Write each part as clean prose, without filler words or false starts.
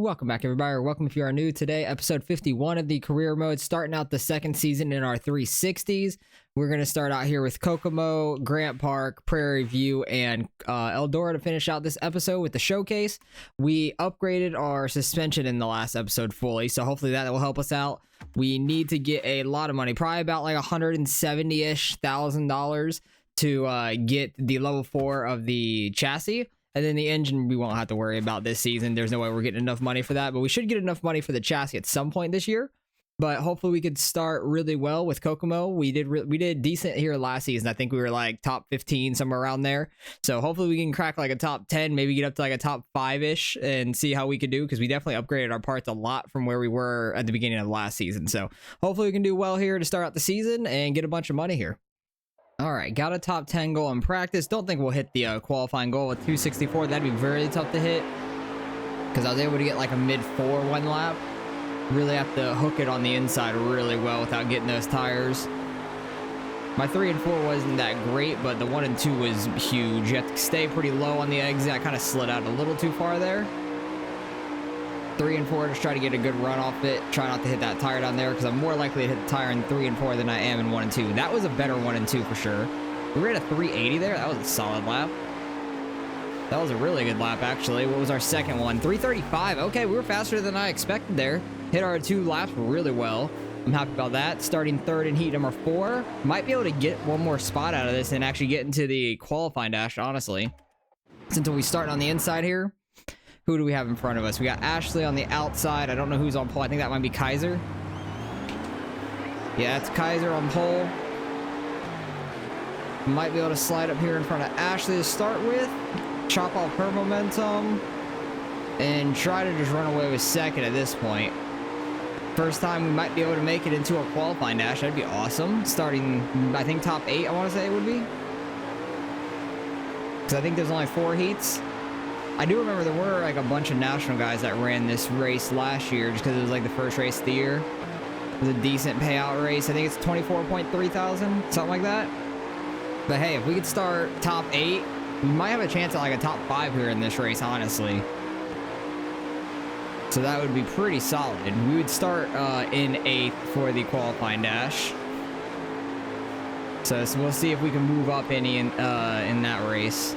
Welcome back, everybody, or welcome if you are new. Today, episode 51 of the career mode, starting out the second season in our 360s. We're going to start out here with Kokomo, Grant Park, Prairie View, and Eldora to finish out this episode with the showcase. We upgraded our suspension in the last episode fully, so hopefully that will help us out. We need to get a lot of money, probably about like $170,000-ish to get the level 4 of the chassis. And then the engine we won't have to worry about this season. There's no way we're getting enough money for that, but we should get enough money for the chassis at some point this year. But hopefully we could start really well with Kokomo. We did decent here last season. I think we were like top 15, somewhere around there. So hopefully we can crack like a top 10, maybe get up to like a top 5-ish and see how we could do, because we definitely upgraded our parts a lot from where we were at the beginning of last season. So hopefully we can do well here to start out the season and get a bunch of money here. All right, got a top 10 goal in practice. Don't think we'll hit the qualifying goal with 264. That'd be very tough to hit, because I was able to get like a mid-4 one lap. Really have to hook it on the inside really well without getting those tires. My 3 and 4 wasn't that great, but the 1 and 2 was huge. You have to stay pretty low on the exit. I kind of slid out a little too far there. 3 and 4, just try to get a good run off it. Try not to hit that tire down there, because I'm more likely to hit the tire in 3 and 4 than I am in 1 and 2. That was a better 1 and 2 for sure. We ran a 380 there. That was a solid lap. That was a really good lap, actually. What was our second one? 335. Okay, we were faster than I expected there. Hit our 2 laps really well. I'm happy about that. Starting 3rd in heat number 4. Might be able to get one more spot out of this and actually get into the qualifying dash, honestly. Since we start on the inside here. Who do we have in front of us? We got Ashley on the outside. I don't know who's on pole. I think that might be Kaiser. Yeah, it's Kaiser on pole. Might be able to slide up here in front of Ashley to start with. Chop off her momentum. And try to just run away with second at this point. First time we might be able to make it into a qualifying dash. That'd be awesome. Starting, I think, top 8, I want to say it would be. Because I think there's only 4 heats. I do remember there were like a bunch of national guys that ran this race last year just because it was like the first race of the year. It was a decent payout race. I think it's 24.3 thousand, something like that. But hey, if we could start top 8, we might have a chance at like a top 5 here in this race, honestly. So that would be pretty solid. We would start in 8th for the qualifying dash. So we'll see if we can move up any in that race.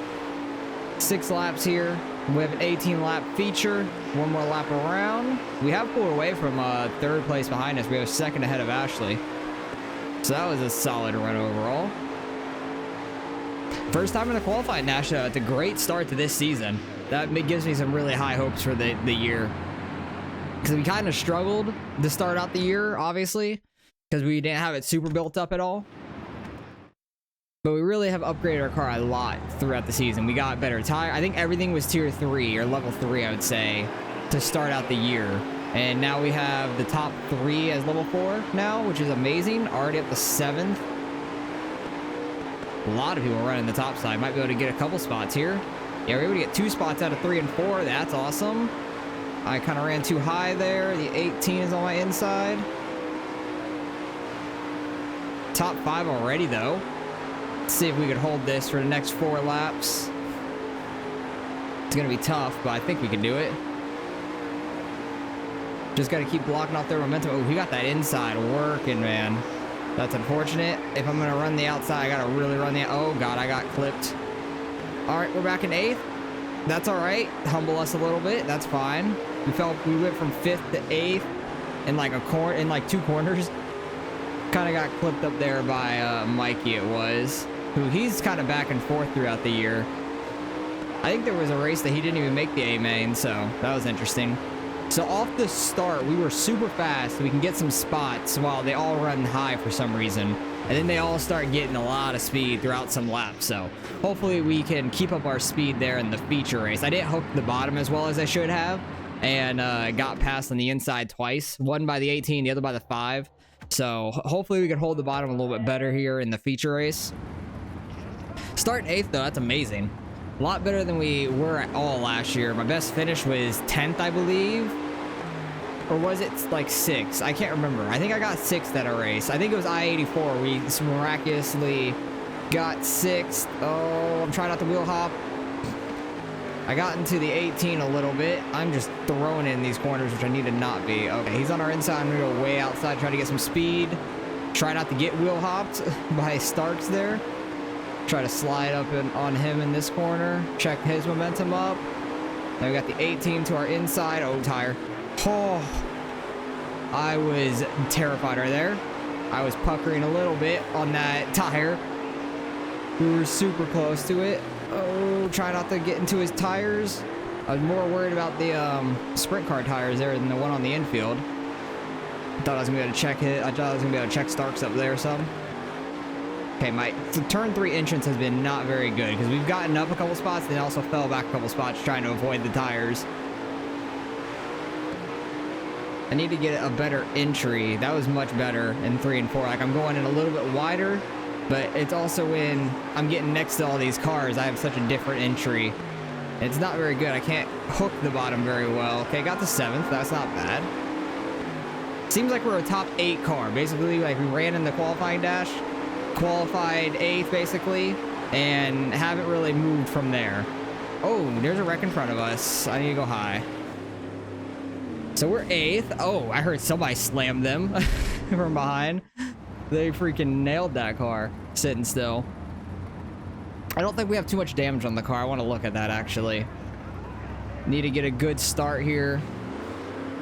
6 laps here. We have an 18-lap feature. 1 more lap around. We have pulled away from 3rd place behind us. We have 2nd ahead of Ashley. So that was a solid run overall. First time in the qualifying dash. It's a great start to this season. That gives me some really high hopes for the year. Because we kind of struggled to start out the year, obviously. Because we didn't have it super built up at all. But we really have upgraded our car a lot throughout the season. We got better tire. I think everything was tier 3 or level 3, I would say, to start out the year. And now we have the top 3 as level 4 now, which is amazing. Already up to 7th. A lot of people running the top side. Might be able to get a couple spots here. Yeah, we're able to get 2 spots out of 3 and 4. That's awesome. I kind of ran too high there. The 18 is on my inside. Top 5 already, though. See if we could hold this for the next 4 laps. It's gonna be tough, but I think we can do it. Just gotta keep blocking off their momentum. Oh, we got that inside working, man. That's unfortunate. If I'm gonna run the outside, I gotta really run the... Oh god, I got clipped. All right, we're back in 8th. That's all right. Humble us a little bit. That's fine. We went from 5th to 8th in like in like 2 corners. Kind of got clipped up there by Mikey, it was. Who he's kind of back and forth throughout the year. I think there was a race that he didn't even make the A main, so that was interesting. So off the start, we were super fast. So we can get some spots while they all run high for some reason. And then they all start getting a lot of speed throughout some laps. So hopefully we can keep up our speed there in the feature race. I didn't hook the bottom as well as I should have. And got passed on the inside twice. One by the 18, the other by the 5. So hopefully we can hold the bottom a little bit better here in the feature race. Starting 8th, though, that's amazing. A lot better than we were at all last year. My best finish was 10th, I believe. Or was it like 6th? I can't remember. I think I got 6th at a race. I think it was I-84. We miraculously got 6th. Oh, I'm trying not to wheel hop. I got into the 18 a little bit. I'm just throwing in these corners, which I need to not be. Okay, he's on our inside. I'm gonna go way outside, try to get some speed. Try not to get wheel hopped by Starks there. Try to slide up on him in this corner. Check his momentum up. Now we got the 18 to our inside. Oh, tire. Oh, I was terrified right there. I was puckering a little bit on that tire. We were super close to it. Oh, try not to get into his tires. I was more worried about the sprint car tires there than the one on the infield. I thought I was gonna be able to check it. I thought I was gonna be able to check Starks up there or something. Okay, my turn 3 entrance has been not very good because we've gotten up a couple spots and also fell back a couple spots trying to avoid the tires. I need to get a better entry. That was much better in 3 and 4. Like, I'm going in a little bit wider, but it's also when I'm getting next to all these cars, I have such a different entry. It's not very good. I can't hook the bottom very well. Okay, got the 7th. That's not bad. Seems like we're a top 8 car. Basically, like, we ran in the qualifying dash, qualified 8th, basically, and haven't really moved from there. Oh, there's a wreck in front of us. I need to go high. So we're 8th. Oh, I heard somebody slam them from behind. They freaking nailed that car sitting still. I don't think we have too much damage on the car. I want to look at that, actually. Need to get a good start here.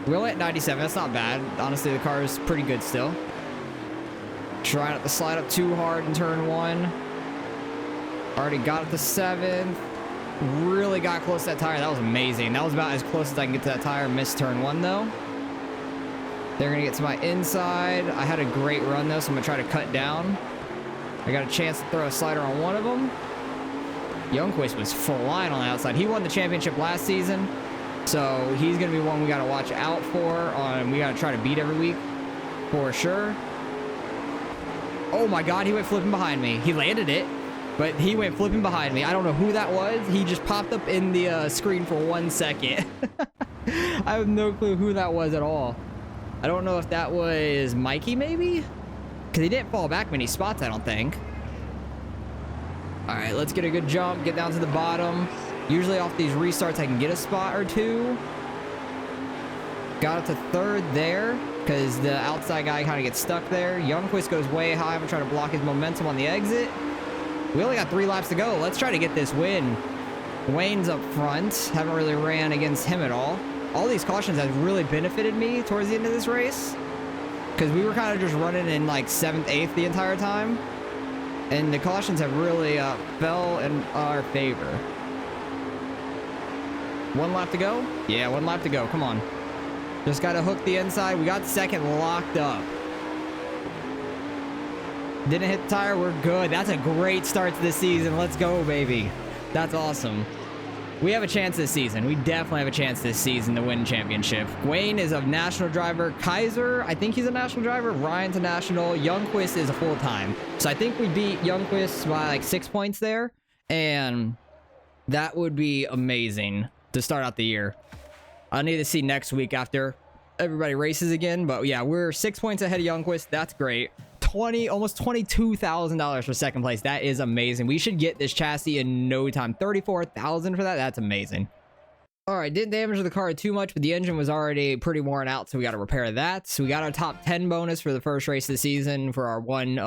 We're only at 97. That's not bad. Honestly, the car is pretty good still. Try not to slide up too hard in turn 1. Already got it to 7th. Really got close to that tire. That was amazing. That was about as close as I can get to that tire. Missed turn 1, though. They're going to get to my inside. I had a great run, though, so I'm going to try to cut down. I got a chance to throw a slider on one of them. Youngquist was flying on the outside. He won the championship last season, so he's going to be one we got to watch out for. We got to try to beat every week for sure. Oh, my God. He went flipping behind me. He landed it, but he went flipping behind me. I don't know who that was. He just popped up in the screen for 1 second. I have no clue who that was at all. I don't know if that was Mikey, maybe? Because he didn't fall back many spots, I don't think. All right, let's get a good jump, get down to the bottom. Usually off these restarts, I can get a spot or 2. Got it to 3rd there, because the outside guy kind of gets stuck there. Youngquist goes way high. I'm going to try to block his momentum on the exit. We only got 3 laps to go. Let's try to get this win. Wayne's up front. Haven't really ran against him at all. All these cautions have really benefited me towards the end of this race, because we were kind of just running in like 7th, 8th the entire time, and the cautions have really fell in our favor. 1 lap to go? Yeah, 1 lap to go. Come on. Just got to hook the inside. We got 2nd locked up. Didn't hit the tire. We're good. That's a great start to the season. Let's go, baby. That's awesome. We have a chance this season. We definitely have a chance this season to win championship. Wayne is a national driver. Kaiser, I think he's a national driver. Ryan's a national. Youngquist is a full-time. So I think we beat Youngquist by like 6 points there. And that would be amazing to start out the year. I need to see next week after everybody races again. But yeah, we're 6 points ahead of Youngquist. That's great. Almost $22,000 for 2nd place. That is amazing. We should get this chassis in no time. $34,000 for that. That's amazing. All right, didn't damage the car too much, but the engine was already pretty worn out, so we got to repair that. So we got our top 10 bonus for the first race of the season for our one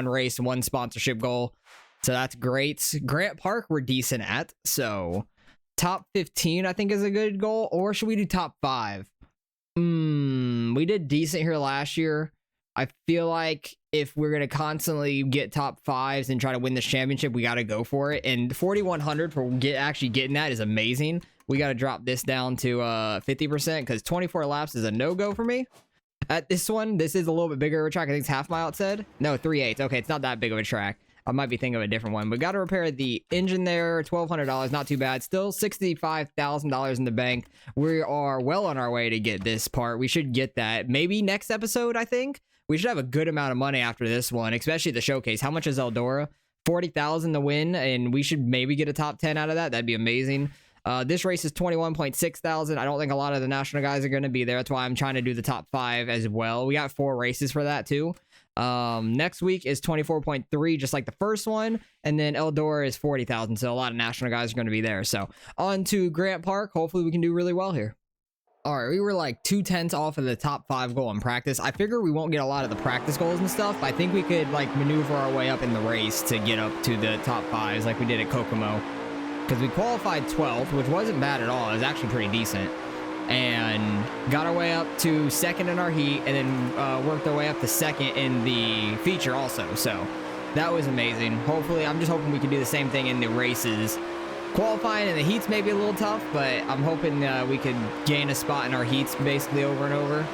race and 1 sponsorship goal. So that's great. Grant Park we're decent at. So top 15 I think is a good goal, or should we do top 5? We did decent here last year. I feel like if we're going to constantly get top 5s and try to win this championship, we got to go for it. And 4,100 for actually getting that is amazing. We got to drop this down to 50% because 24 laps is a no-go for me. At this one, this is a little bit bigger of a track. I think it's half mile, it said. No, 3/8. Okay, it's not that big of a track. I might be thinking of a different one. But got to repair the engine there. $1,200, not too bad. Still $65,000 in the bank. We are well on our way to get this part. We should get that. Maybe next episode, I think. We should have a good amount of money after this one, especially the showcase. How much is Eldora? 40,000 to win, and we should maybe get a top 10 out of that. That'd be amazing. This race is 21.6 thousand. I don't think a lot of the national guys are going to be there. That's why I'm trying to do the top 5 as well. We got 4 races for that too. Next week is 24.3, just like the first one, and then Eldora is 40,000. So a lot of national guys are going to be there. So on to Grant Park. Hopefully we can do really well here. All right, we were like 2/10 off of the top 5 goal in practice. I figure we won't get a lot of the practice goals and stuff. But I think we could like maneuver our way up in the race to get up to the top 5s like we did at Kokomo. Because we qualified 12th, which wasn't bad at all. It was actually pretty decent. And got our way up to 2nd in our heat, and then worked our way up to 2nd in the feature also. So that was amazing. Hopefully, I'm just hoping we can do the same thing in the races. Qualifying in the heats may be a little tough, but I'm hoping we could gain a spot in our heats basically over and over.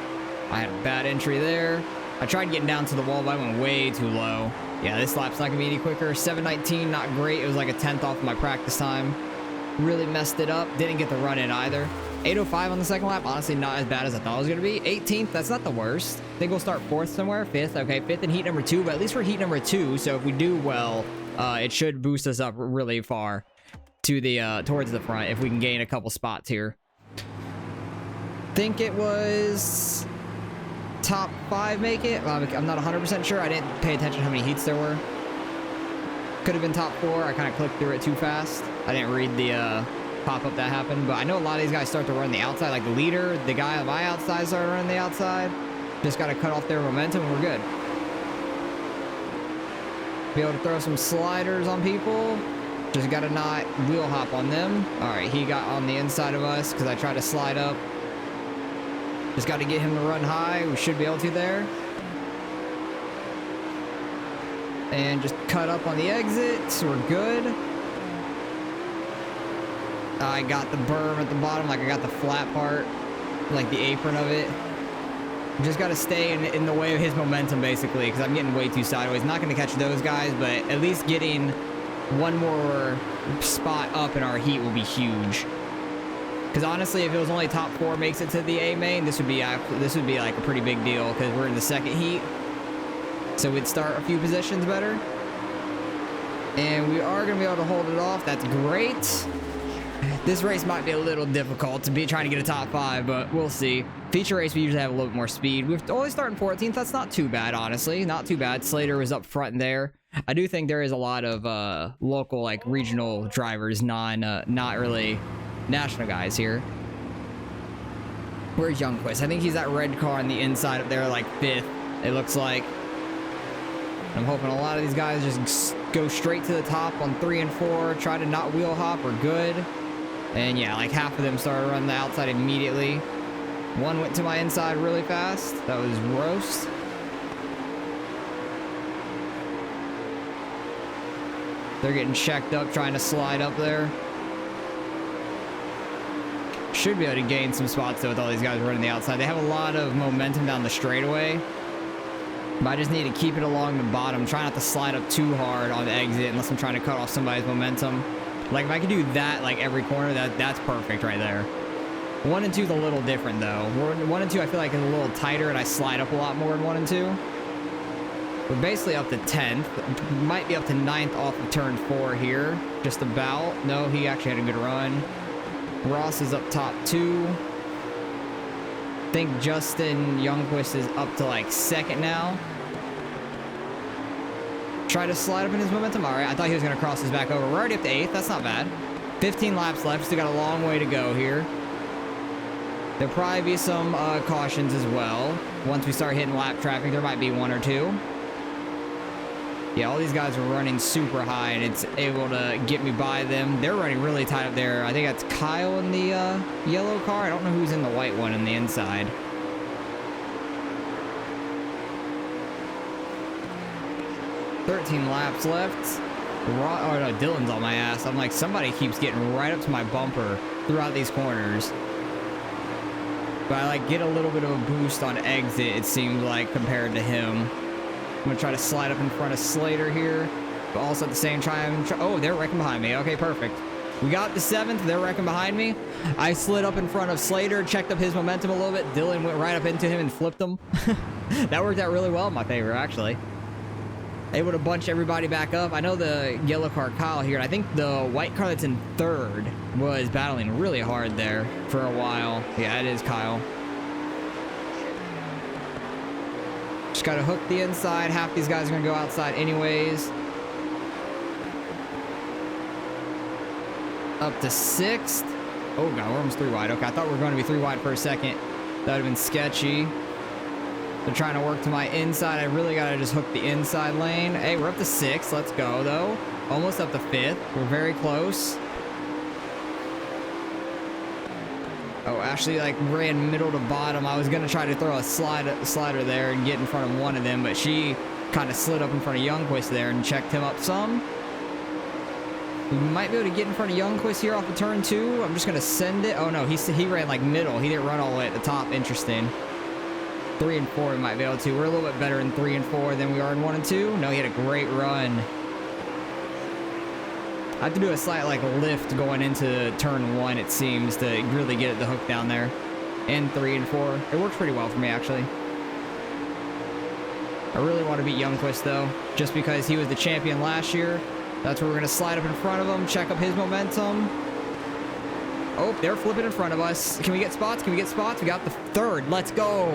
I had a bad entry there. I tried getting down to the wall, but I went way too low. Yeah, this lap's not gonna be any quicker. 7:19, not great. It was like a 10th off my practice time. Really messed it up. Didn't get the run in either. 8:05 on the second lap. Honestly, not as bad as I thought it was gonna be. 18th, that's not the worst. I think we'll start 4th somewhere. 5th, okay. 5th in heat number 2, but at least we're heat number 2. So if we do well, it should boost us up really far to the towards the front if we can gain a couple spots here. Think it was top 5 make it. I'm not 100% sure. I didn't pay attention to how many heats there were. Could have been top 4. I kind of clicked through it too fast. I didn't read the pop-up that happened, but I know a lot of these guys start to run the outside. Like the leader, the guy on my outside started running the outside. Just got to cut off their momentum and we're good. Be able to throw some sliders on people. Just got to not wheel hop on them. All right, he got on the inside of us because I tried to slide up. Just got to get him to run high. We should be able to there. And just cut up on the exit. So we're good. I got the berm at the bottom. Like I got the flat part. Like the apron of it. Just got to stay in the way of his momentum basically. Because I'm getting way too sideways. Not going to catch those guys. But at least getting one more spot up in our heat will be huge. Because honestly, if it was only top 4 makes it to the A main, this would be like a pretty big deal because we're in the 2nd heat, so we'd start a few positions better, and we are gonna be able to hold it off. That's great. This race might be a little difficult to be trying to get a top 5, but we'll see. Feature race, we usually have a little bit more speed. We've always starting 14th. That's not too bad, honestly. Not too bad. Slater was up front there. I do think there is a lot of local, like regional drivers, not really national guys here. Where's Youngquist? I think he's that red car on the inside up there, like 5th, it looks like. I'm hoping a lot of these guys just go straight to the top on 3 and 4, try to not wheel hop. We're good. And yeah, like half of them started running the outside immediately. One went to my inside really fast. That was roast. They're getting checked up, trying to slide up there. Should be able to gain some spots though with all these guys running the outside. They have a lot of momentum down the straightaway, but I just need to keep it along the bottom. Try not to slide up too hard on the exit unless I'm trying to cut off somebody's momentum. Like if I could do that like every corner, that's perfect right there. 1 and 2 is a little different though. 1 and 2 I feel like is a little tighter and I slide up a lot more in 1 and 2. We're basically up to 10th. Might be up to 9th off of turn 4 here. Just about. No, he actually had a good run. Ross is up top 2. I think Justin Youngquist is up to like 2nd now. Try to slide up in his momentum. All right, I thought he was going to cross his back over. We're already up to 8th. That's not bad. 15 laps left. Still got a long way to go here. There'll probably be some cautions as well. Once we start hitting lap traffic, there might be 1 or 2. Yeah, all these guys are running super high, and it's able to get me by them. They're running really tight up there. I think that's Kyle in the yellow car. I don't know who's in the white one in the inside. $13 laps left. Oh no, Dylan's on my ass. I'm like, somebody keeps getting right up to my bumper throughout these corners. But I like get a little bit of a boost on exit, it seems like, compared to him. I'm gonna try to slide up in front of Slater here, but also at the same time, oh, they're wrecking behind me. Okay, perfect. We got the 7th. They're wrecking behind me. I slid up in front of Slater, checked up his momentum a little bit. Dylan went right up into him and flipped him. That worked out really well in my favor, actually. Able to bunch everybody back up. I know the yellow car Kyle here. I think the white car that's in 3rd was battling really hard there for a while. Yeah, it is Kyle. Just gotta hook the inside. Half these guys are gonna go outside anyways. Up to 6th. Oh god, we're almost 3 wide. Okay, I thought we were going to be 3 wide for a second. That would have been sketchy. They're trying to work to my inside. I really gotta just hook the inside lane. Hey, we're up to 6th. Let's go though. Almost up to 5th. We're very close. Oh, Ashley like ran middle to bottom. I was gonna try to throw a slider there and get in front of one of them, but she kind of slid up in front of Youngquist there and checked him up some. We might be able to get in front of Youngquist here off of turn 2. I'm just gonna send it. Oh no, he ran like middle. He didn't run all the way at the top. Interesting. 3 and 4 we might be able to. We're a little bit better in 3 and 4 than we are in 1 and 2. No, he had a great run. I have to do a slight like lift going into turn 1, it seems, to really get the hook down there. And 3 and 4. It works pretty well for me, actually. I really want to beat Youngquist, though, just because he was the champion last year. That's where we're going to slide up in front of him, check up his momentum. Oh, they're flipping in front of us. Can we get spots? Can we get spots? We got the 3rd. Let's go.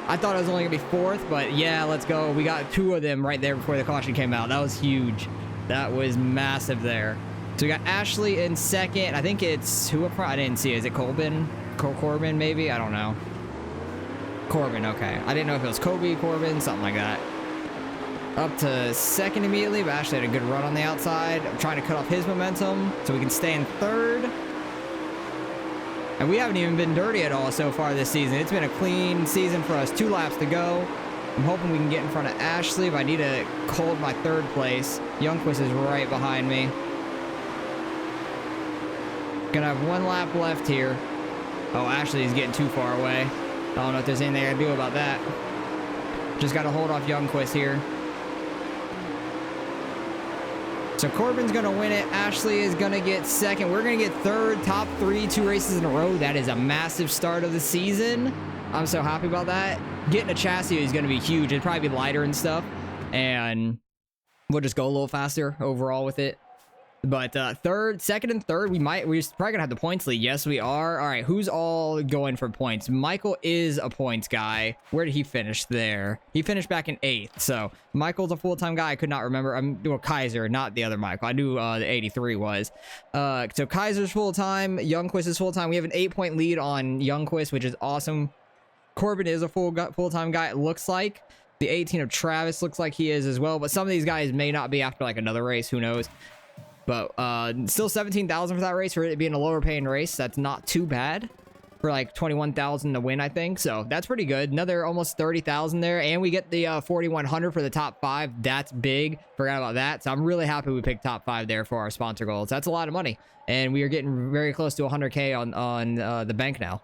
I thought it was only going to be 4th, but yeah, let's go. We got 2 of them right there before the caution came out. That was huge. That was massive there. So we got Ashley in 2nd. I think it's who up front? I didn't see. Is it Colbin? Corbin, maybe? I don't know. Corbin, okay. I didn't know if it was Kobe, Corbin, something like that. Up to 2nd immediately, but Ashley had a good run on the outside. I'm trying to cut off his momentum so we can stay in 3rd. And we haven't even been dirty at all so far this season. It's been a clean season for us. 2 laps to go. I'm hoping we can get in front of Ashley, but I need to hold my 3rd place. Youngquist is right behind me. Gonna have 1 lap left here. Oh, Ashley's getting too far away. I don't know if there's anything I can do about that. Just gotta hold off Youngquist here. So Corbin's gonna win it. Ashley is gonna get 2nd. We're gonna get 3rd, top 3, 2 races in a row. That is a massive start of the season. I'm so happy about that. Getting a chassis is gonna be huge. It'd probably be lighter and stuff, and we'll just go a little faster overall with it. But 2nd and 3rd, we're probably gonna have the points lead. Yes, we are. All right, who's all going for points? Michael is a points guy. Where did he finish there? He finished back in 8th. So Michael's a full-time guy. I could not remember. Well, Kaiser, not the other Michael. I knew the 83 was. So Kaiser's full-time. Youngquist is full-time. We have an 8-point lead on Youngquist, which is awesome. Corbin is a full-time guy, it looks like. The 18 of Travis looks like he is as well. But some of these guys may not be after like another race. Who knows? But still 17,000 for that race, for it being a lower paying race. That's not too bad for like 21,000 to win, I think. So that's pretty good. Another almost 30,000 there, and we get the 4,100 for the top 5. That's big. Forgot about that. So I'm really happy we picked top 5 there for our sponsor goals. That's a lot of money, and we are getting very close to 100K on the bank now.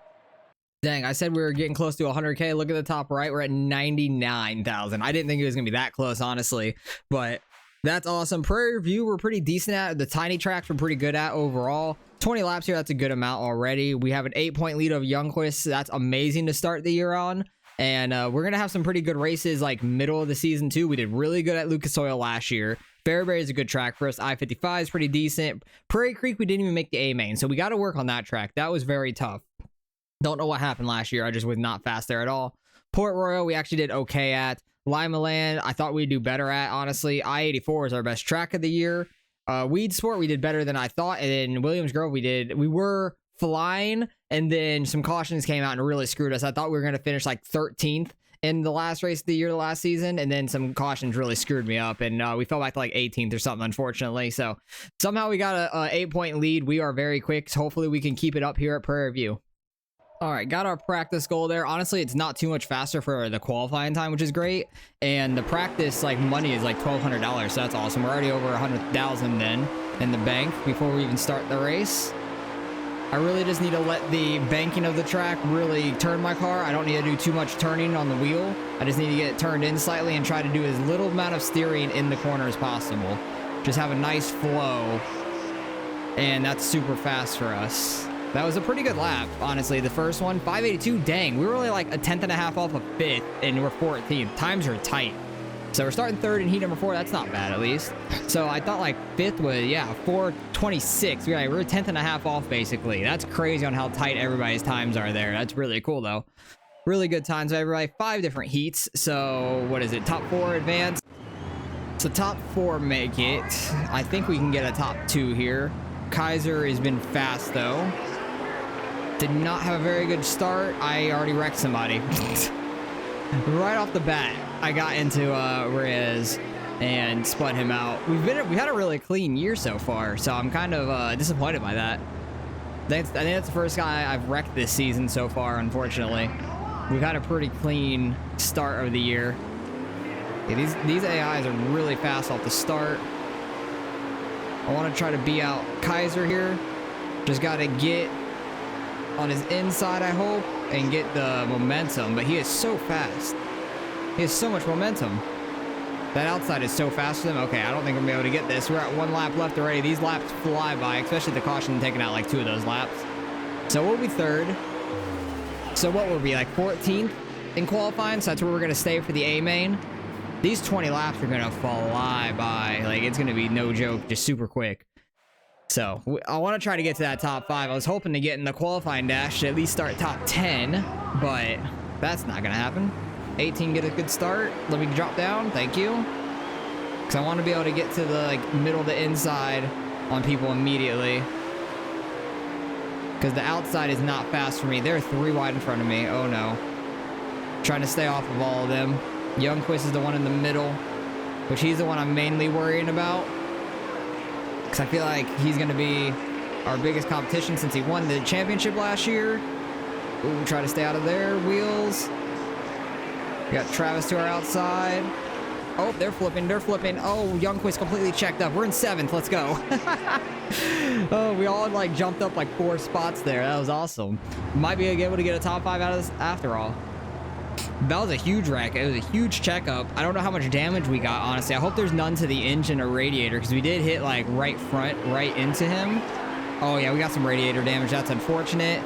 Dang, I said we were getting close to 100K. Look at the top right. We're at 99,000. I didn't think it was gonna be that close, honestly, but that's awesome. Prairie View, we're pretty decent at. The tiny tracks we're pretty good at overall. 20 laps here, that's a good amount already. We have an 8-point lead of Youngquist. That's amazing to start the year on. And we're going to have some pretty good races like middle of the season too. We did really good at Lucas Oil last year. Fairbury is a good track for us. I-55 is pretty decent. Prairie Creek, we didn't even make the A main. So we got to work on that track. That was very tough. Don't know what happened last year. I just was not fast there at all. Port Royal, we actually did okay at. Lima Land, I thought we'd do better at, honestly. I-84 is our best track of the year. Weed Sport, we did better than I thought. And in Williams Grove, we were flying, and then some cautions came out and really screwed us. I thought we were going to finish like 13th in the last race of the year, the last season, and then some cautions really screwed me up, and we fell back to like 18th or something, unfortunately. So somehow we got a 8-point lead. We are very quick. So hopefully we can keep it up here at Prairie View. All right, got our practice goal there. Honestly, it's not too much faster for the qualifying time, which is great. And the practice like money is like $1,200, so that's awesome. We're already over 100,000 then in the bank before we even start the race. I really just need to let the banking of the track really turn my car. I don't need to do too much turning on the wheel. I just need to get it turned in slightly and try to do as little amount of steering in the corner as possible. Just have a nice flow, and that's super fast for us. That was a pretty good lap, honestly. The first one, 582, dang. We were only like a 10th and a half off of 5th, and we're 14th. Times are tight. So we're starting 3rd in heat number 4. That's not bad, at least. So I thought like 5th was, yeah, 426. We're a 10th and a half off, basically. That's crazy on how tight everybody's times are there. That's really cool, though. Really good times by everybody. 5 different heats. So what is it? Top 4 advance. So top 4 make it. I think we can get a top 2 here. Kaiser has been fast though. Did not have a very good start. I already wrecked somebody. Right off the bat, I got into Reyes and spun him out. We had a really clean year so far, so I'm kind of disappointed by that. I think that's the first guy I've wrecked this season so far, unfortunately. We've had a pretty clean start of the year. Yeah, these AIs are really fast off the start. I want to try to be out Kaiser here. Just got to get on his inside, I hope, and get the momentum. But he is so fast. He has so much momentum. That outside is so fast for them. Okay, I don't think I'm going to be able to get this. We're at 1 lap left already. These laps fly by, especially the caution taking out like 2 of those laps. So we'll be 3rd. So what will be, like 14th in qualifying? So that's where we're going to stay for the A main. These 20 laps are going to fly by. Like, it's going to be no joke, just super quick. So I want to try to get to that top 5. I was hoping to get in the qualifying dash to at least start top 10, but that's not going to happen. 18, get a good start. Let me drop down. Thank you. Because I want to be able to get to the middle to inside on people immediately. Because the outside is not fast for me. They're 3 wide in front of me. Oh no. Trying to stay off of all of them. Youngquist is the one in the middle, which he's the one I'm mainly worrying about. Because I feel like he's going to be our biggest competition since he won the championship last year. Ooh, try to stay out of their wheels. We got Travis to our outside. Oh, they're flipping. They're flipping. Oh, Youngquist completely checked up. We're in 7th. Let's go. Oh, we all jumped up 4 spots there. That was awesome. Might be able to get a top 5 out of this after all. That was a huge wreck. It was a huge checkup. I don't know how much damage we got, honestly. I hope there's none to the engine or radiator because we did hit right front, right into him. Oh yeah, we got some radiator damage. That's unfortunate.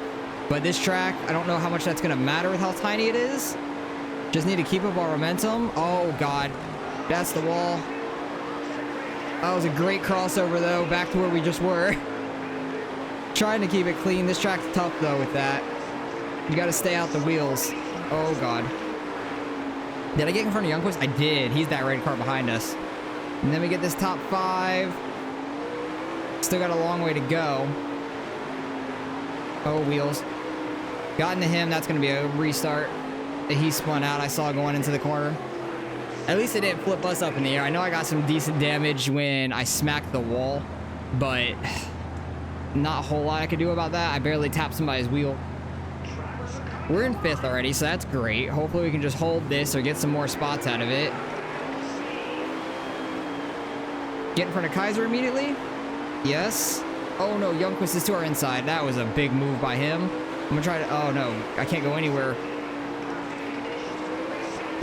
But this track, I don't know how much that's going to matter with how tiny it is. Just need to keep up our momentum. Oh God, that's the wall. That was a great crossover though, back to where we just were. Trying to keep it clean. This track's tough though with that. You got to stay out the wheels. Oh God. Did I get in front of Youngquist? I did. He's that red car behind us. And then we get this top 5. Still got a long way to go. Oh, wheels. Got into him. That's going to be a restart. He spun out. I saw going into the corner. At least it didn't flip us up in the air. I know I got some decent damage when I smacked the wall, but not a whole lot I could do about that. I barely tapped somebody's wheel. We're in 5th already, so that's great. Hopefully we can just hold this or get some more spots out of it. Get in front of Kaiser immediately. Yes. Oh no, Youngquist is to our inside. That was a big move by him. I'm gonna try to... Oh no, I can't go anywhere.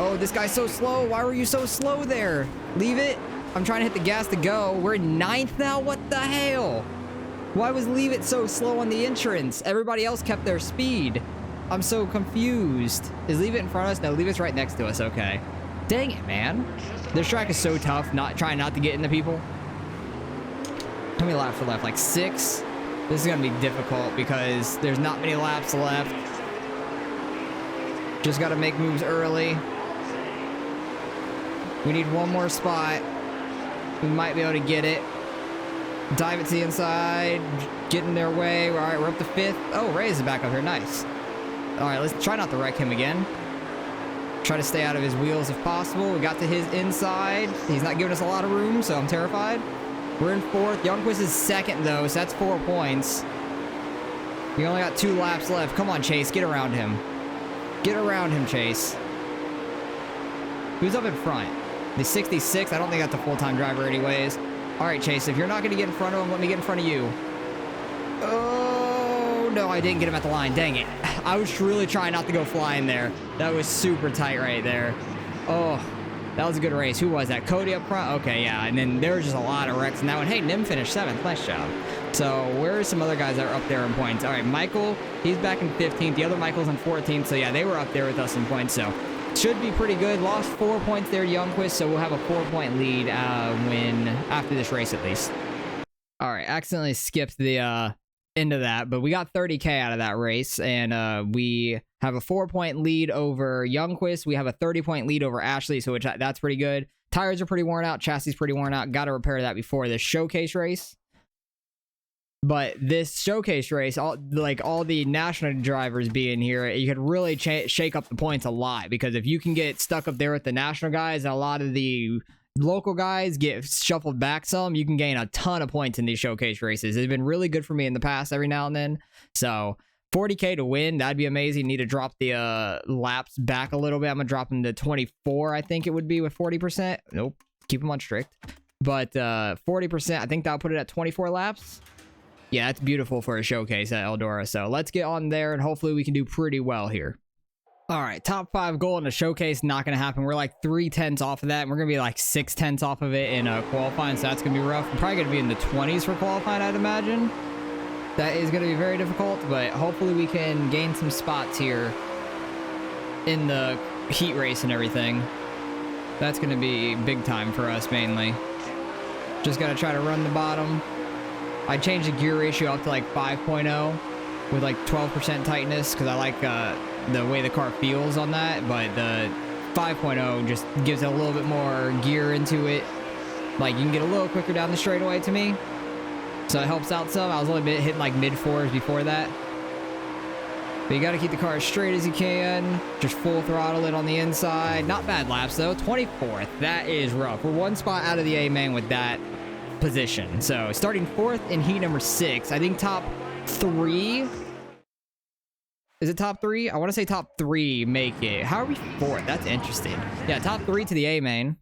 Oh, this guy's so slow. Why were you so slow there? Leave it. I'm trying to hit the gas to go. We're in 9th now? What the hell? Why was Leave It so slow on the entrance? Everybody else kept their speed. I'm so confused. Is Leave It in front of us? No, Leave It's right next to us. Okay. Dang it, man. This track is so tough, trying not to get into people. How many laps are left? Like 6? This is going to be difficult because there's not many laps left. Just got to make moves early. We need one more spot. We might be able to get it. Dive it to the inside. Get in their way. All right, we're up to 5th. Oh, Reyes is back up here. Nice. All right, let's try not to wreck him again. Try to stay out of his wheels if possible. We got to his inside. He's not giving us a lot of room, so I'm terrified. We're in 4th. Youngquist is 2nd, though, so that's 4 points. We only got 2 laps left. Come on, Chase. Get around him. Get around him, Chase. Who's up in front? The 66? I don't think that's a full-time driver anyways. All right, Chase, if you're not going to get in front of him, let me get in front of you. Oh, no, I didn't get him at the line. Dang it. I was really trying not to go flying there. That was super tight right there. Oh, that was a good race. Who was that? Cody up front? Okay, yeah. And then there was just a lot of wrecks in that one. Hey, Nim finished 7th. Nice job. So where are some other guys that are up there in points? All right, Michael, he's back in 15th. The other Michael's in 14th. So, yeah, they were up there with us in points. So should be pretty good. Lost 4 points there, Youngquist. So we'll have a 4-point lead after this race at least. All right, accidentally skipped the end of that, but we got 30K out of that race, and we have a 4-point lead over Youngquist. We have a 30-point lead over Ashley, so that's pretty good. Tires are pretty worn out. Chassis is pretty worn out. Got to repair that before this showcase race. But this showcase race, all the national drivers being here, you could really shake up the points a lot, because if you can get stuck up there with the national guys and a lot of the local guys get shuffled back some, you can gain a ton of points in these showcase races. It's been really good for me in the past every now and then. So 40K to win, that'd be amazing. Need to drop the laps back a little bit. I'm gonna drop them to 24, I think it would be, with 40%. Nope, keep them on strict. But 40%, I think that'll put it at 24 laps. Yeah, that's beautiful for a showcase at Eldora. So let's get on there, and hopefully we can do pretty well here. All right, top 5 goal in a showcase, not going to happen. We're like 3/10 off of that, and we're going to be like 6/10 off of it in qualifying, so that's going to be rough. We're probably going to be in the 20s for qualifying, I'd imagine. That is going to be very difficult, but hopefully we can gain some spots here in the heat race and everything. That's going to be big time for us, mainly. Just got to try to run the bottom. I changed the gear ratio up to like 5.0 with like 12% tightness, because I like the way the car feels on that, but the 5.0 just gives it a little bit more gear into it. Like, you can get a little quicker down the straightaway to me, so it helps out some. I was only hitting like mid-4s before that. But you got to keep the car as straight as you can. Just full throttle it on the inside. Not bad laps though. 24th. That is rough. We're 1 spot out of the A main with that position. So starting 4th in heat number 6. I think top 3. Is it top 3? I want to say top 3 make it. How are we 4th? That's interesting. Yeah, top 3 to the A main.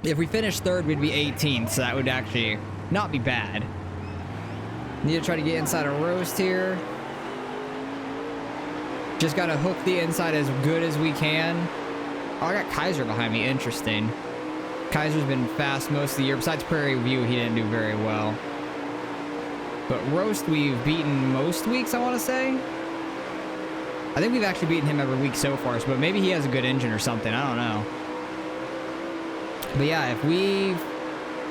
If we finish 3rd, we'd be 18th, so that would actually not be bad. Need to try to get inside a roast here. Just got to hook the inside as good as we can. Oh, I got Kaiser behind me. Interesting. Kaiser's been fast most of the year. Besides Prairie View, he didn't do very well. But roast, we've beaten most weeks, I want to say. I think we've actually beaten him every week so far, but maybe he has a good engine or something. I don't know. But yeah, if we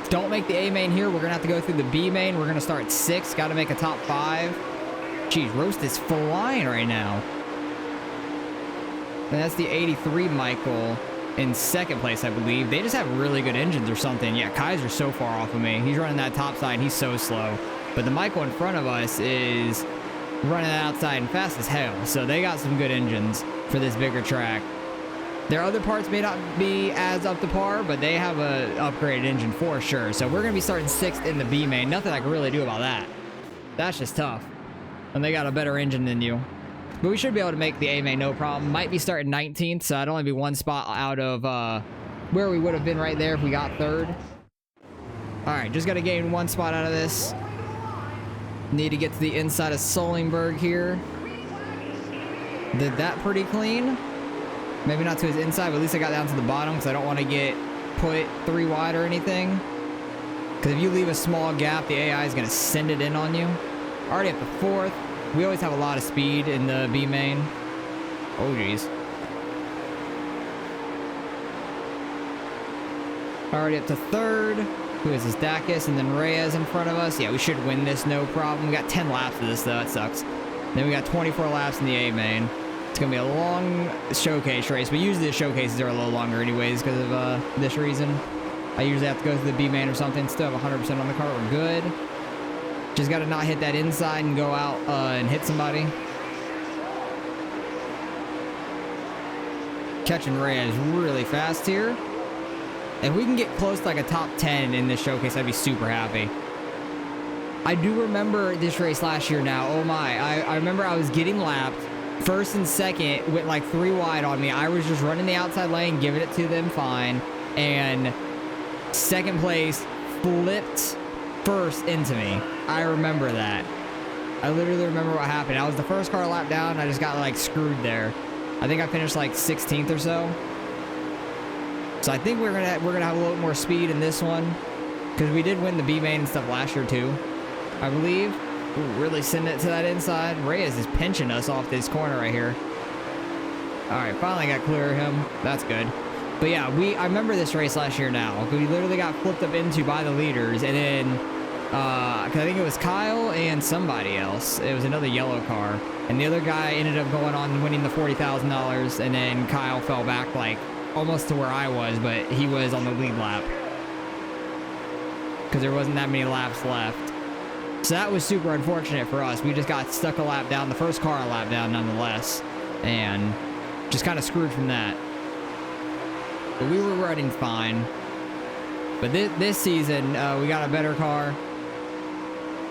don't make the A main here, we're going to have to go through the B main. We're going to start 6th. Got to make a top 5. Jeez, roast is flying right now. And that's the 83 Michael in 2nd place, I believe. They just have really good engines or something. Yeah, Kaiser's so far off of me. He's running that top side. He's so slow. But the Michael in front of us is running that outside and fast as hell. So they got some good engines for this bigger track. Their other parts may not be as up to par, but they have a upgraded engine for sure. So we're going to be starting 6th in the B main. Nothing I can really do about that. That's just tough. And they got a better engine than you. But we should be able to make the A main no problem. Might be starting 19th, so I'd only be 1 spot out of where we would have been right there if we got 3rd. Alright, just got to gain 1 spot out of this. Need to get to the inside of Solingberg here. Did that pretty clean. Maybe not to his inside, but at least I got down to the bottom, because I don't want to get put 3 wide or anything. Because if you leave a small gap, the AI is going to send it in on you. Already up to 4th. We always have a lot of speed in the B main. Oh, jeez. Already up to 3rd. Who is this? Dacus, and then Reyes in front of us. Yeah, we should win this, no problem. We got 10 laps of this, though. That sucks. Then we got 24 laps in the A main. It's going to be a long showcase race, but usually the showcases are a little longer anyways because of this reason. I usually have to go through the B main or something. Still have 100% on the car. We're good. Just got to not hit that inside and go out and hit somebody. Catching Reyes really fast here. If we can get close to like a top 10 in this showcase, I'd be super happy. I do remember this race last year now. Oh my. I remember I was getting lapped. 1st and 2nd went like 3 wide on me. I was just running the outside lane, giving it to them fine. And 2nd place flipped 1st into me. I remember that. I literally remember what happened. I was the first car lap down. I just got like screwed there. I think I finished like 16th or so. So I think we're gonna have a little more speed in this one, because we did win the B main and stuff last year too, I believe. Ooh, really sending it to that inside. Reyes is pinching us off this corner right here. All right, finally got clear of him. That's good. But yeah, I remember this race last year now. We literally got flipped up into by the leaders, and then Because I think it was Kyle and somebody else. It was another yellow car. And the other guy ended up going on and winning the $40,000. And then Kyle fell back like almost to where I was, but he was on the lead lap. Because there wasn't that many laps left. So that was super unfortunate for us. We just got stuck a lap down, the first car a lap down nonetheless. And just kind of screwed from that. But we were running fine. But this season, we got a better car.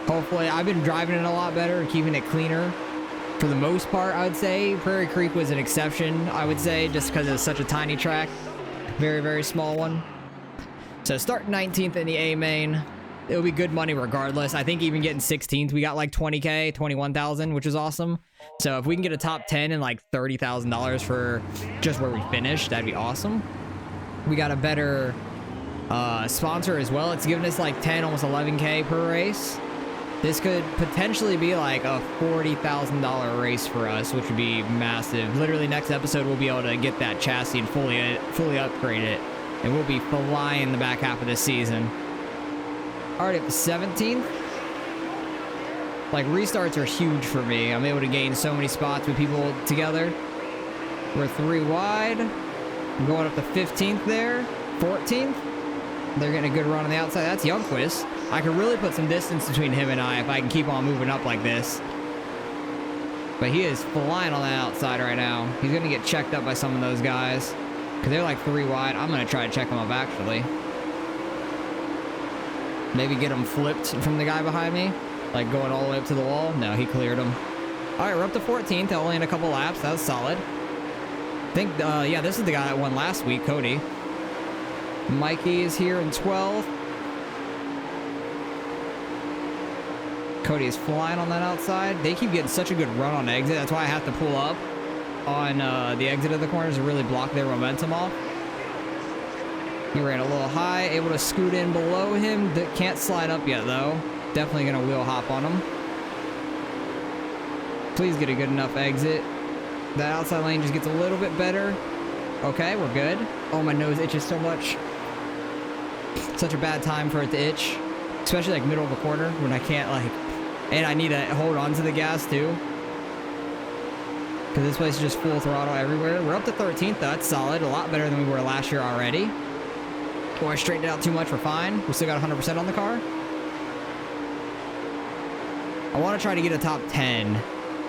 Hopefully, I've been driving it a lot better and keeping it cleaner. For the most part, I would say. Prairie Creek was an exception, I would say, just because it was such a tiny track. Very, very small one. So starting 19th in the A main. It'll be good money regardless. I think even getting 16th, we got like 20K, 21,000, which is awesome. So if we can get a top 10 and like $30,000 for just where we finished, that'd be awesome. We got a better sponsor as well. It's giving us like 10, almost 11K per race. This could potentially be like a $40,000 race for us, which would be massive. Literally next episode, we'll be able to get that chassis and fully upgrade it. And we'll be flying the back half of this season. Already up to 17th. Like, restarts are huge for me. I'm able to gain so many spots with people together. We're 3 wide. I'm going up to 15th there. 14th. They're getting a good run on the outside. That's Youngquist. I could really put some distance between him and I if I can keep on moving up like this. But he is flying on the outside right now. He's going to get checked up by some of those guys. Because they're like 3 wide. I'm going to try to check him up, actually. Maybe get him flipped from the guy behind me. Like going all the way up to the wall. No, he cleared him. All right, we're up to 14th. Only in a couple laps. That was solid. I think, yeah, this is the guy that won last week, Cody. Mikey is here in 12th. Cody is flying on that outside. They keep getting such a good run on exit. That's why I have to pull up on the exit of the corners to really block their momentum off. He ran a little high, able to scoot in below him. Can't slide up yet, though. Definitely going to wheel hop on him. Please get a good enough exit. That outside lane just gets a little bit better. Okay, we're good. Oh, my nose itches so much. Such a bad time for it to itch. Especially, like, middle of a corner when I can't, like... And I need to hold on to the gas, too. Because this place is just full throttle everywhere. We're up to 13th, though. That's solid. A lot better than we were last year already. Or I straightened it out too much, we're fine. We still got 100% on the car. I want to try to get a top 10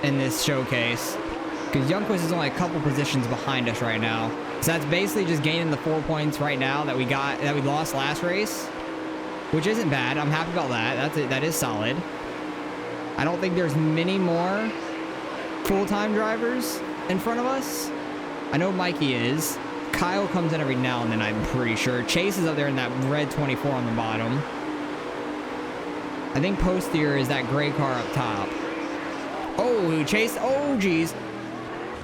in this showcase. Because Youngquist is only a couple positions behind us right now. So that's basically just gaining the 4 points right now that we lost last race. Which isn't bad. I'm happy about that. That is solid. I don't think there's many more full-time drivers in front of us. I know Mikey is. Kyle comes in every now and then, I'm pretty sure. Chase is up there in that red 24 on the bottom. I think Postier is that gray car up top. Oh, Chase. Oh, geez.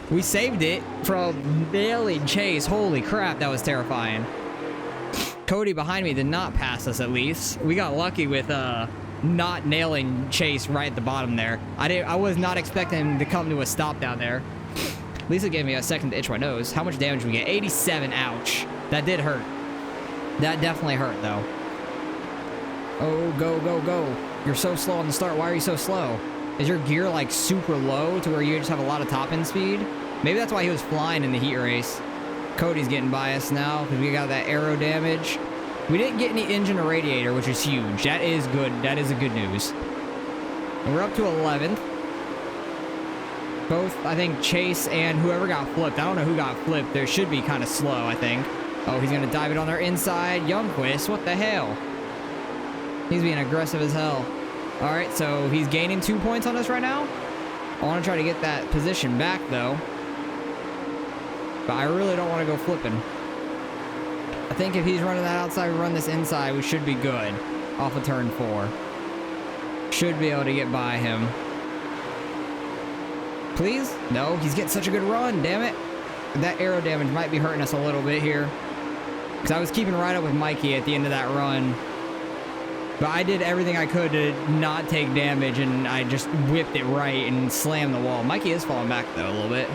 We saved it from nailing Chase. Holy crap, that was terrifying. Cody behind me did not pass us, at least. We got lucky with not nailing Chase right at the bottom there. I was not expecting him to come to a stop down there. Lisa gave me a second to itch my nose. How much damage did we get? 87. Ouch. That did hurt. That definitely hurt, though. Oh, go, go, go. You're so slow on the start. Why are you so slow? Is your gear, like, super low to where you just have a lot of top-end speed? Maybe that's why he was flying in the heat race. Cody's getting by us now because we got that aero damage. We didn't get any engine or radiator, which is huge. That is good. That is a good news. And we're up to 11th. Both, I think, Chase and whoever got flipped. I don't know who got flipped. They should be kind of slow, I think. Oh, he's going to dive it on their inside. Youngquist, what the hell? He's being aggressive as hell. All right, so he's gaining 2 points on us right now. I want to try to get that position back, though. But I really don't want to go flipping. I think if he's running that outside, we run this inside, we should be good. Off of turn 4. Should be able to get by him. Please? No, he's getting such a good run, damn it. That aero damage might be hurting us a little bit here. Because I was keeping right up with Mikey at the end of that run. But I did everything I could to not take damage, and I just whipped it right and slammed the wall. Mikey is falling back, though, a little bit.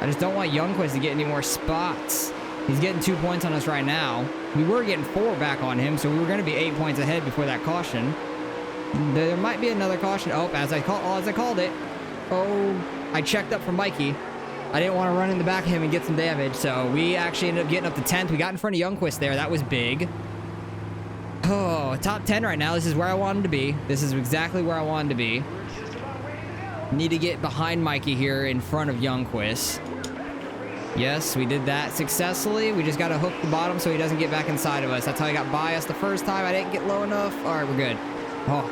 I just don't want Youngquist to get any more spots. He's getting 2 points on us right now. We were getting 4 back on him, so we were going to be 8 points ahead before that caution. There might be another caution. Oh, as I called it. Oh, I checked up for Mikey. I didn't want to run in the back of him and get some damage, so we actually ended up getting up to 10th. We got in front of Youngquist there. That was big. Oh, top 10 right now. This is where I wanted to be. This is exactly where I wanted to be. Need to get behind Mikey here in front of Youngquist. Yes, we did that successfully. We just got to hook the bottom so he doesn't get back inside of us. That's how he got by us the first time. I didn't get low enough. All right, we're good. Oh,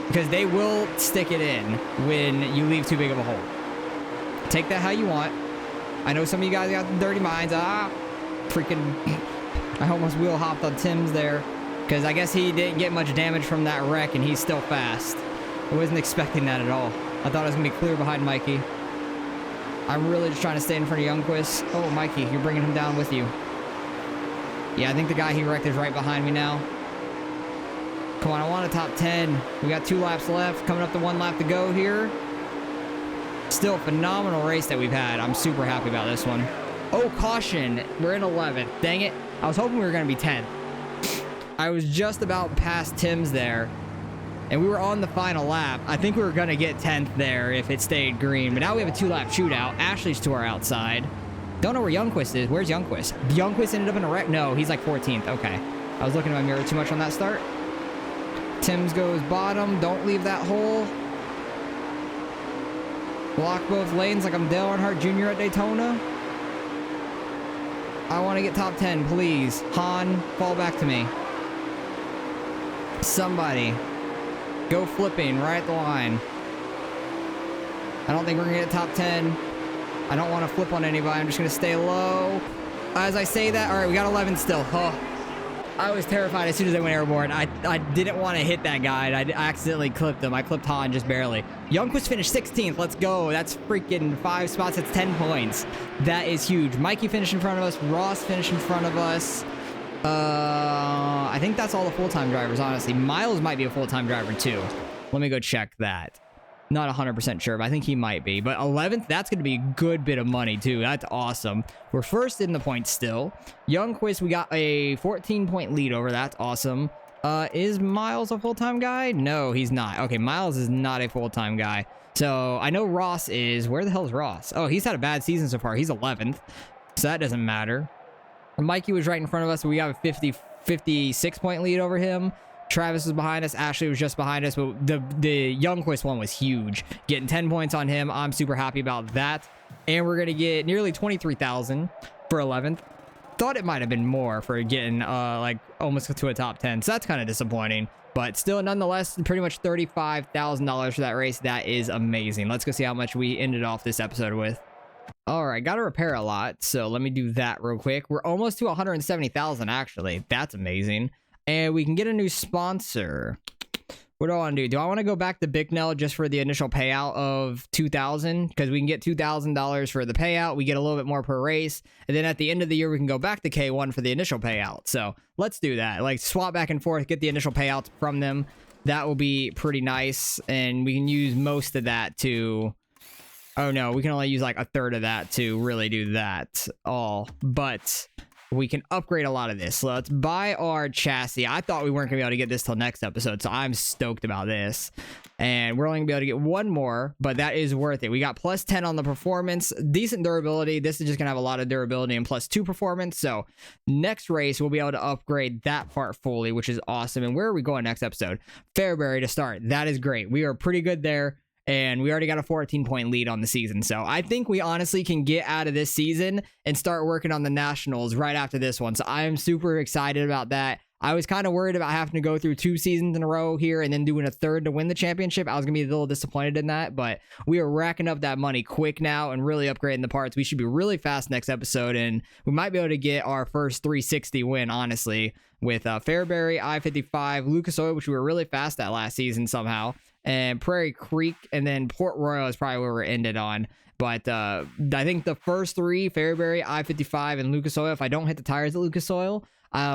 because they will stick it in when you leave too big of a hole. Take that how you want. I know some of you guys got dirty minds. Freaking, I almost wheel hopped on Tim's there because I guess he didn't get much damage from that wreck and he's still fast. I wasn't expecting that at all. I thought I was going to be clear behind Mikey. I'm really just trying to stay in front of Youngquist. Oh, Mikey, you're bringing him down with you. Yeah, I think the guy he wrecked is right behind me now. Come on, I want a top 10. We got 2 laps left. Coming up to 1 lap to go here. Still a phenomenal race that we've had. I'm super happy about this one. Oh, caution. We're in 11th. Dang it. I was hoping we were going to be 10th. I was just about past Tim's there. And we were on the final lap. I think we were going to get 10th there if it stayed green. But now we have a 2-lap shootout. Ashley's to our outside. Don't know where Youngquist is. Where's Youngquist? Youngquist ended up in a wreck? No, he's like 14th. Okay. I was looking at my mirror too much on that start. Tim's goes bottom. Don't leave that hole. Block both lanes like I'm Dale Earnhardt Jr. at Daytona. I want to get top 10, please. Han, fall back to me. Somebody. Go flipping right at the line. I don't think we're going to get top 10. I don't want to flip on anybody. I'm just going to stay low. As I say that, all right, we got 11 still. Oh, I was terrified as soon as I went airborne. I didn't want to hit that guy. I accidentally clipped him. I clipped Han just barely. Youngquist finished 16th. Let's go. That's freaking 5 spots. That's 10 points. That is huge. Mikey finished in front of us. Ross finished in front of us. I think that's all the full-time drivers, honestly. Miles might be a full-time driver, too. Let me go check that. Not 100% sure, but I think he might be. But 11th, that's going to be a good bit of money, too. That's awesome. We're first in the points still. Youngquist, we got a 14-point lead over. That's awesome. Is Miles a full-time guy? No, he's not. Okay, Miles is not a full-time guy. So, I know Ross is. Where the hell is Ross? Oh, he's had a bad season so far. He's 11th. So, that doesn't matter. Mikey was right in front of us. So we got a 56-point lead over him. Travis was behind us. Ashley was just behind us. But the Youngquist one was huge. Getting 10 points on him. I'm super happy about that. And we're going to get nearly 23,000 for 11th. Thought it might have been more for getting like almost to a top 10. So that's kind of disappointing. But still, nonetheless, pretty much $35,000 for that race. That is amazing. Let's go see how much we ended off this episode with. All right, got to repair a lot, so let me do that real quick. We're almost to 170,000, actually. That's amazing. And we can get a new sponsor. What do I want to do? Do I want to go back to Bicknell just for the initial payout of $2,000? Because we can get $2,000 for the payout. We get a little bit more per race. And then at the end of the year, we can go back to K1 for the initial payout. So let's do that. Like, swap back and forth, get the initial payouts from them. That will be pretty nice. And we can use most of that to... Oh no, we can only use like a third of that to really do that all. But we can upgrade a lot of this. So let's buy our chassis. I thought we weren't going to be able to get this till next episode, so I'm stoked about this. And we're only going to be able to get one more, but that is worth it. We got plus 10 on the performance. Decent durability. This is just going to have a lot of durability and plus 2 performance. So next race, we'll be able to upgrade that part fully, which is awesome. And where are we going next episode? Fairbury to start. That is great. We are pretty good there. And we already got a 14-point lead on the season. So I think we honestly can get out of this season and start working on the Nationals right after this one. So I'm super excited about that. I was kind of worried about having to go through 2 seasons in a row here and then doing a third to win the championship. I was going to be a little disappointed in that, but we are racking up that money quick now and really upgrading the parts. We should be really fast next episode, and we might be able to get our first 360 win, honestly, with Fairbury, I-55, Lucas Oil, which we were really fast at last season somehow, and Prairie Creek, and then Port Royal is probably where we're ended on. But I think the first 3, Fairbury, I-55, and Lucas Oil, if I don't hit the tires at Lucas Oil,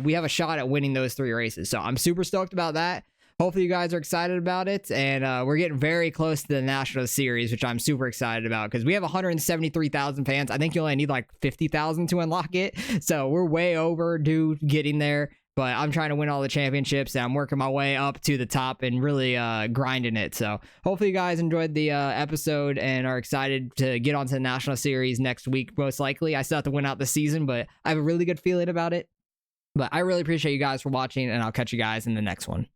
we have a shot at winning those 3 races. So I'm super stoked about that. hopefully you guys are excited about it. And we're getting very close to the National Series, which I'm super excited about because we have 173,000 fans. I think you only need like 50,000 to unlock it. So we're way overdue getting there. But I'm trying to win all the championships, and I'm working my way up to the top and really grinding it. So hopefully you guys enjoyed the episode and are excited to get onto the National Series next week, most likely. I still have to win out the season, but I have a really good feeling about it. But I really appreciate you guys for watching, and I'll catch you guys in the next one.